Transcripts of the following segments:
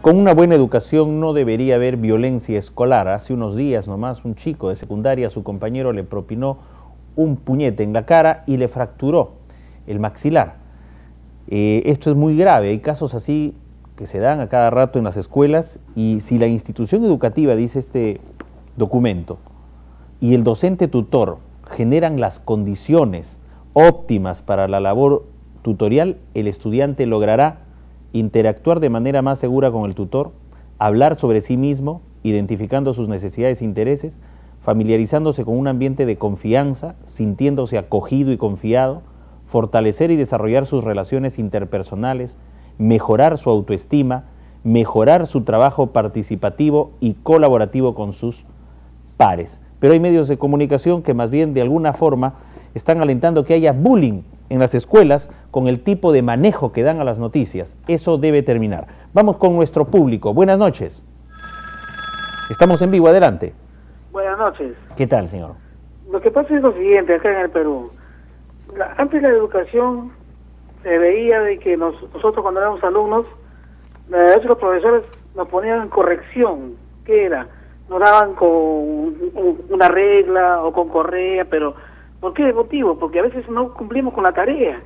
Con una buena educación no debería haber violencia escolar. Hace unos días nomás un chico de secundaria a su compañero le propinó un puñete en la cara y le fracturó el maxilar. Esto es muy grave, hay casos así que se dan a cada rato en las escuelas, y si la institución educativa, dice este documento, y el docente tutor generan las condiciones óptimas para la labor tutorial, el estudiante logrará interactuar de manera más segura con el tutor, hablar sobre sí mismo, identificando sus necesidades e intereses, familiarizándose con un ambiente de confianza, sintiéndose acogido y confiado, fortalecer y desarrollar sus relaciones interpersonales, mejorar su autoestima, mejorar su trabajo participativo y colaborativo con sus pares. Pero hay medios de comunicación que más bien de alguna forma están alentando que haya bullying en las escuelas con el tipo de manejo que dan a las noticias. Eso debe terminar. Vamos con nuestro público. Buenas noches. Estamos en vivo, adelante. Buenas noches. ¿Qué tal, señor? Lo que pasa es lo siguiente, acá en el Perú. Antes la educación se veía de que nosotros cuando éramos alumnos, los profesores nos ponían corrección. ¿Qué era? Nos daban con una regla o con correa, pero ¿por qué motivo? Porque a veces no cumplimos con la tarea.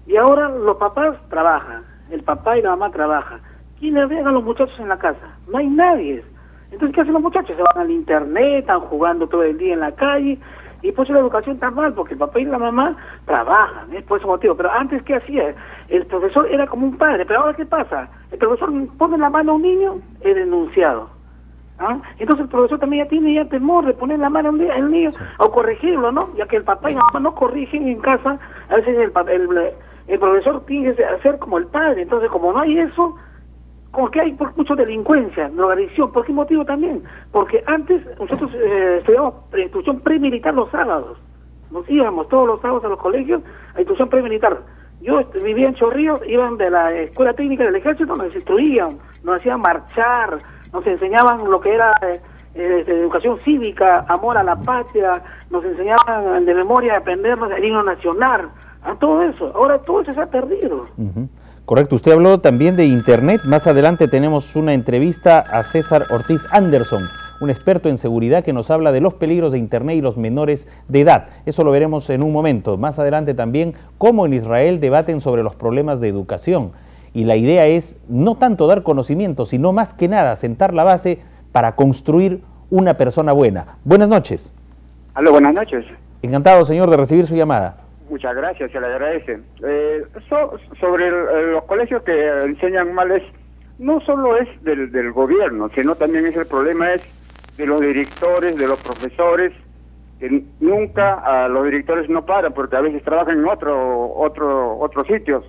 Y ahora los papás trabajan, el papá y la mamá trabajan. ¿Quiénes ven a los muchachos en la casa? No hay nadie. Entonces, ¿qué hacen los muchachos? Se van al internet, están jugando todo el día en la calle, y por eso la educación está mal, porque el papá y la mamá trabajan, es por ese motivo. Pero antes, ¿qué hacía? El profesor era como un padre, pero ahora, ¿qué pasa? El profesor pone la mano a un niño, es denunciado. ¿Ah? Entonces el profesor también ya tiene temor de poner la mano al niño, sí, o corregirlo, ¿no? Ya que el papá y la mamá no corrigen en casa, a veces el profesor tiene que hacer como el padre. Entonces, como no hay eso, como que hay mucha delincuencia, drogadicción. ¿Por qué motivo también? Porque antes nosotros estudiábamos instrucción premilitar los sábados. Nos íbamos todos los sábados a los colegios a instrucción premilitar. Yo vivía en Chorrillos, iban de la Escuela Técnica del Ejército, nos instruían, nos hacían marchar, nos enseñaban lo que era educación cívica, amor a la patria, nos enseñaban de memoria aprendernos el himno nacional, a todo eso. Ahora todo eso se ha perdido. Correcto, usted habló también de Internet. Más adelante tenemos una entrevista a César Ortiz Anderson, un experto en seguridad que nos habla de los peligros de Internet y los menores de edad. Eso lo veremos en un momento. Más adelante también cómo en Israel debaten sobre los problemas de educación. Y la idea es no tanto dar conocimiento, sino más que nada sentar la base para construir una persona buena. Buenas noches. Aló, buenas noches. Encantado, señor, de recibir su llamada. Muchas gracias, se le agradece. Sobre los colegios que enseñan mal, no solo es del gobierno, sino también es el problema es de los directores, de los profesores, que nunca los directores no paran, porque a veces trabajan en otros sitios.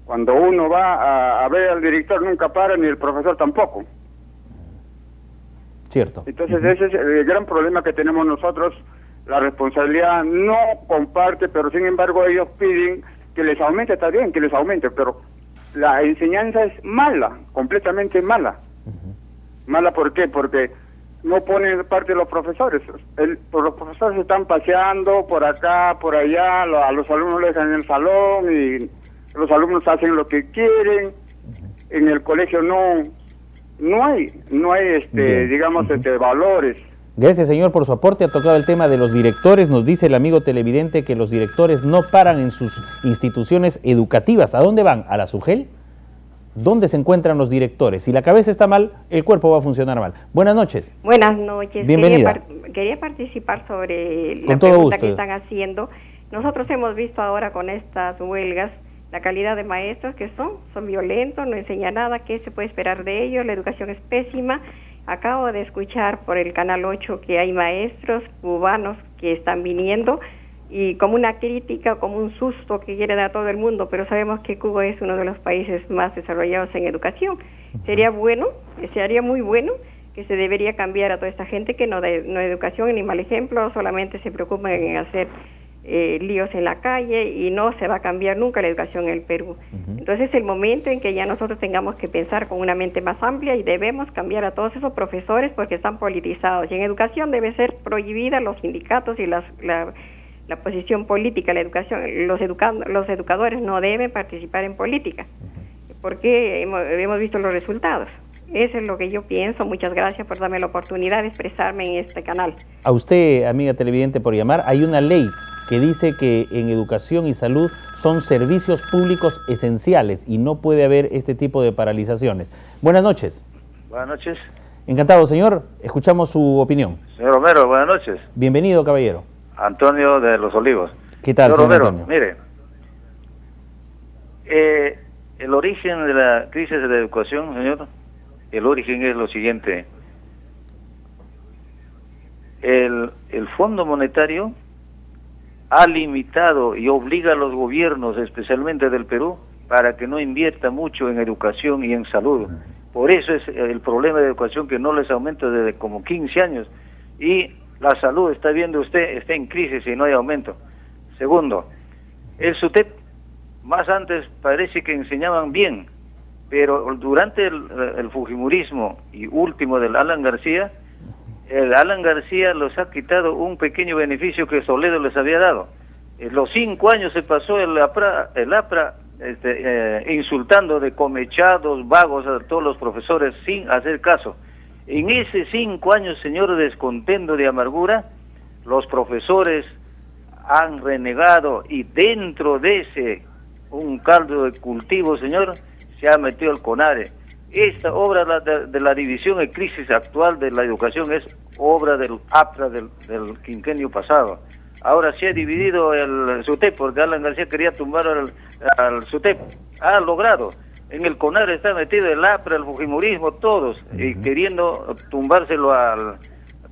Cuando uno va a ver al director nunca para, ni el profesor tampoco. Cierto. Entonces ese es el gran problema que tenemos nosotros. La responsabilidad no comparte, pero sin embargo ellos piden que les aumente, está bien que les aumente, pero la enseñanza es mala, completamente mala. ¿Mala por qué? Porque no ponen parte de los profesores. Los profesores están paseando por acá, por allá, a los alumnos les dejan en el salón y los alumnos hacen lo que quieren. En el colegio no hay digamos, valores. Gracias, señor, por su aporte. Ha tocado el tema de los directores. Nos dice el amigo televidente que los directores no paran en sus instituciones educativas. ¿A dónde van? ¿A la SUGEL? ¿Dónde se encuentran los directores? Si la cabeza está mal, el cuerpo va a funcionar mal. Buenas noches. Buenas noches. Bienvenida. Quería participar sobre la Con todo pregunta gusto. que están haciendo. Nosotros hemos visto ahora con estas huelgas la calidad de maestros que son violentos, no enseñan nada. ¿Qué se puede esperar de ellos? La educación es pésima. Acabo de escuchar por el Canal 8 que hay maestros cubanos que están viniendo y como una crítica, como un susto que quiere dar a todo el mundo, pero sabemos que Cuba es uno de los países más desarrollados en educación. Sería muy bueno, que se debería cambiar a toda esta gente que no da educación ni mal ejemplo, solamente se preocupan en hacer líos en la calle y no se va a cambiar nunca la educación en el Perú. Entonces es el momento en que ya nosotros tengamos que pensar con una mente más amplia y debemos cambiar a todos esos profesores porque están politizados. Y en educación debe ser prohibida los sindicatos y la posición política, la educación. Los educadores no deben participar en política porque hemos visto los resultados. Eso es lo que yo pienso. Muchas gracias por darme la oportunidad de expresarme en este canal. A usted, amiga televidente, por llamar. Hay una ley que dice que en educación y salud son servicios públicos esenciales y no puede haber este tipo de paralizaciones. Buenas noches. Buenas noches. Encantado, señor. Escuchamos su opinión. Señor Romero, buenas noches. Bienvenido, caballero. Antonio de Los Olivos. ¿Qué tal, señor Romero? Antonio? Mire, el origen de la crisis de la educación, señor, el origen es lo siguiente. El Fondo Monetario ha limitado y obliga a los gobiernos, especialmente del Perú, para que no invierta mucho en educación y en salud. Por eso es el problema de educación que no les aumenta desde como 15 años. Y la salud, está viendo usted, está en crisis y no hay aumento. Segundo, el SUTEP, más antes parece que enseñaban bien, pero durante el fujimorismo y último del Alan García, el Alan García los ha quitado un pequeño beneficio que Soledo les había dado. En los 5 años se pasó el APRA insultando de comechados, vagos a todos los profesores sin hacer caso. En ese 5 años, señor, descontento de amargura, los profesores han renegado y dentro de ese un caldo de cultivo, señor, se ha metido el CONARE. Esta obra de la división de crisis actual de la educación es obra del APRA del quinquenio pasado. Ahora se ha dividido el SUTEP, porque Alan García quería tumbar al SUTEP. Ha logrado. En el CONARE está metido el APRA, el fujimorismo, todos, y queriendo tumbárselo al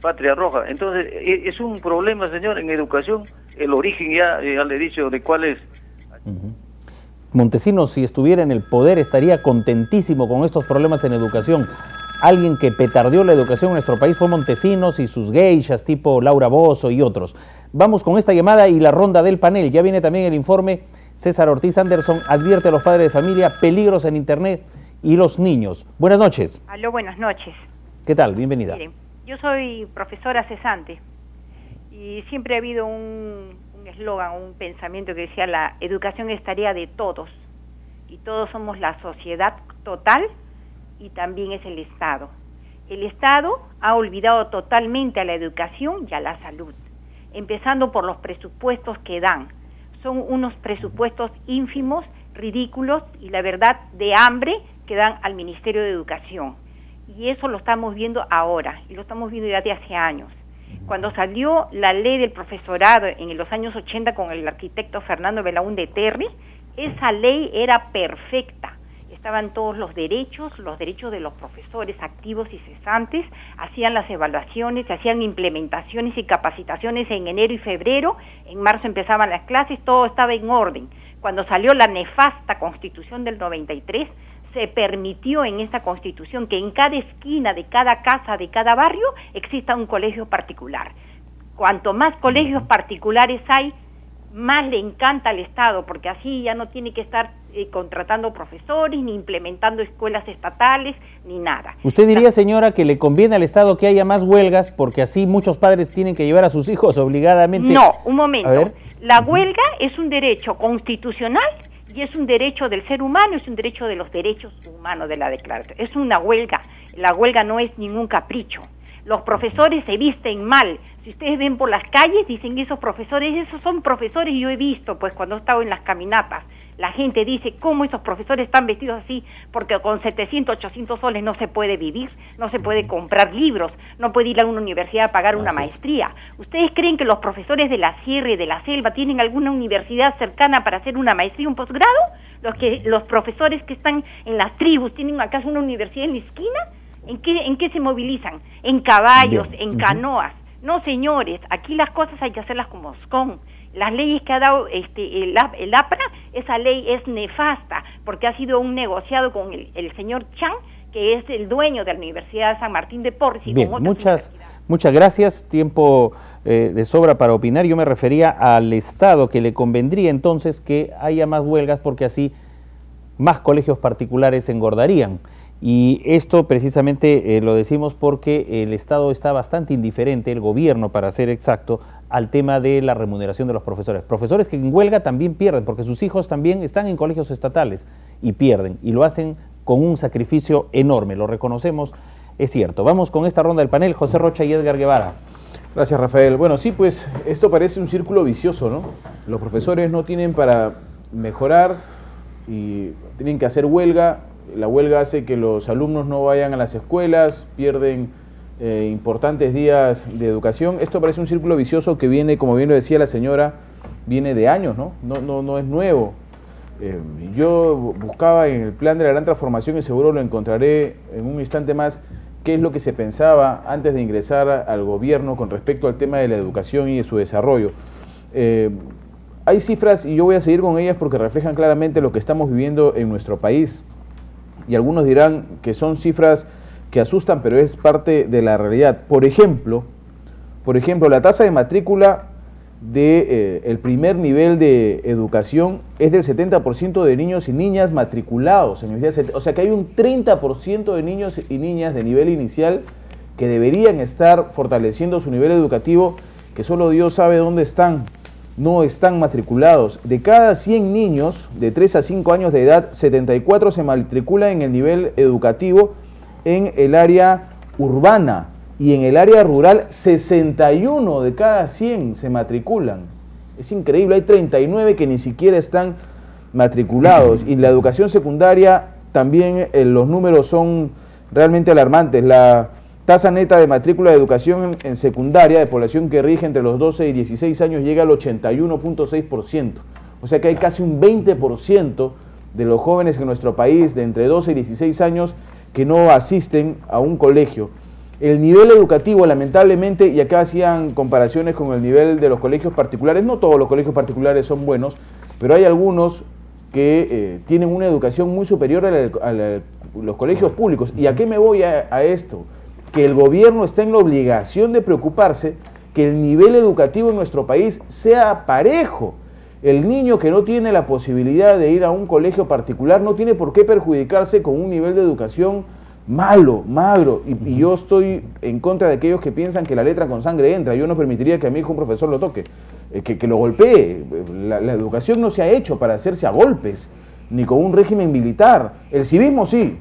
Patria Roja. Entonces, es un problema, señor, en educación. El origen ya le he dicho de cuál es. Montesinos, si estuviera en el poder, estaría contentísimo con estos problemas en educación. Alguien que petardeó la educación en nuestro país fue Montesinos y sus geishas tipo Laura Bozzo y otros. Vamos con esta llamada y la ronda del panel. Ya viene también el informe. César Ortiz Anderson advierte a los padres de familia peligros en Internet y los niños. Buenas noches. Aló, buenas noches. ¿Qué tal? Bienvenida. Miren, yo soy profesora cesante y siempre ha habido un eslogan, un pensamiento que decía: la educación es tarea de todos y todos somos la sociedad total y también es el Estado. El Estado ha olvidado totalmente a la educación y a la salud, empezando por los presupuestos que dan. Son unos presupuestos ínfimos, ridículos y la verdad de hambre que dan al Ministerio de Educación. Y eso lo estamos viendo ahora y lo estamos viendo ya de hace años. Cuando salió la ley del profesorado en los años 80 con el arquitecto Fernando Belaúnde Terry, esa ley era perfecta. Estaban todos los derechos de los profesores activos y cesantes, hacían las evaluaciones, se hacían implementaciones y capacitaciones en enero y febrero, en marzo empezaban las clases, todo estaba en orden. Cuando salió la nefasta Constitución del 93, se permitió en esta Constitución que en cada esquina de cada casa, de cada barrio, exista un colegio particular. Cuanto más colegios particulares hay, más le encanta al Estado, porque así ya no tiene que estar contratando profesores, ni implementando escuelas estatales, ni nada. ¿Usted diría, señora, que le conviene al Estado que haya más huelgas, porque así muchos padres tienen que llevar a sus hijos obligadamente? No, un momento. La huelga es un derecho constitucional y es un derecho del ser humano, es un derecho de los derechos humanos de la declaración. Es una huelga. La huelga no es ningún capricho. Los profesores se visten mal. Si ustedes ven por las calles, dicen esos son profesores, yo he visto, pues cuando he estado en las caminatas, la gente dice, ¿cómo esos profesores están vestidos así? Porque con 700, 800 soles no se puede vivir, no se puede comprar libros, no puede ir a una universidad a pagar una maestría. ¿Ustedes creen que los profesores de la sierra y de la selva tienen alguna universidad cercana para hacer una maestría, un posgrado? Los profesores que están en las tribus, ¿tienen acaso una universidad en la esquina? ¿En qué se movilizan? En caballos, en canoas. No, señores, aquí las cosas hay que hacerlas como son. Las leyes que ha dado el APRA, esa ley es nefasta, porque ha sido un negociado con el señor Chan, que es el dueño de la Universidad de San Martín de Porres. Y bien, muchas gracias. Tiempo de sobra para opinar. Yo me refería al Estado, que le convendría entonces que haya más huelgas, porque así más colegios particulares engordarían. Y esto precisamente lo decimos porque el Estado está bastante indiferente, el gobierno para ser exacto, al tema de la remuneración de los profesores. Profesores que en huelga también pierden, porque sus hijos también están en colegios estatales y pierden, y lo hacen con un sacrificio enorme, lo reconocemos, es cierto. Vamos con esta ronda del panel, José Rocha y Edgar Guevara. Gracias, Rafael. Bueno, sí, pues esto parece un círculo vicioso, ¿no? Los profesores no tienen para mejorar y tienen que hacer huelga. La huelga hace que los alumnos no vayan a las escuelas, pierden importantes días de educación. Esto parece un círculo vicioso que viene, como bien lo decía la señora, viene de años, ¿no? No es nuevo. Yo buscaba en el plan de la gran transformación y seguro lo encontraré en un instante más, qué es lo que se pensaba antes de ingresar al gobierno con respecto al tema de la educación y de su desarrollo. Hay cifras, y yo voy a seguir con ellas porque reflejan claramente lo que estamos viviendo en nuestro país, y algunos dirán que son cifras que asustan, pero es parte de la realidad. Por ejemplo, la tasa de matrícula del primer nivel de educación es del 70% de niños y niñas matriculados. O sea que hay un 30% de niños y niñas de nivel inicial que deberían estar fortaleciendo su nivel educativo, que solo Dios sabe dónde están, no están matriculados. De cada 100 niños de 3 a 5 años de edad, 74 se matriculan en el nivel educativo en el área urbana, y en el área rural 61 de cada 100 se matriculan. Es increíble, hay 39 que ni siquiera están matriculados. Y la educación secundaria también los números son realmente alarmantes. La tasa neta de matrícula de educación en secundaria de población que rige entre los 12 y 16 años llega al 81.6%. O sea que hay casi un 20% de los jóvenes en nuestro país de entre 12 y 16 años que no asisten a un colegio. El nivel educativo, lamentablemente, y acá hacían comparaciones con el nivel de los colegios particulares, no todos los colegios particulares son buenos, pero hay algunos que tienen una educación muy superior a los colegios públicos. ¿Y a qué me voy a esto? Que el gobierno está en la obligación de preocuparse que el nivel educativo en nuestro país sea parejo. El niño que no tiene la posibilidad de ir a un colegio particular no tiene por qué perjudicarse con un nivel de educación malo, magro, y yo estoy en contra de aquellos que piensan que la letra con sangre entra. Yo no permitiría que a mi hijo un profesor lo toque, que lo golpee. La educación no se ha hecho para hacerse a golpes, ni con un régimen militar. El civismo sí,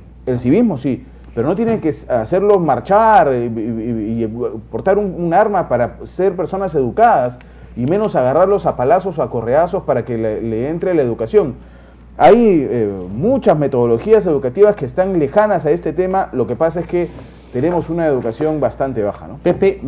pero no tienen que hacerlos marchar y portar un arma para ser personas educadas, y menos agarrarlos a palazos o a correazos para que le entre la educación. Hay muchas metodologías educativas que están lejanas a este tema. Lo que pasa es que tenemos una educación bastante baja, ¿no? Pepe,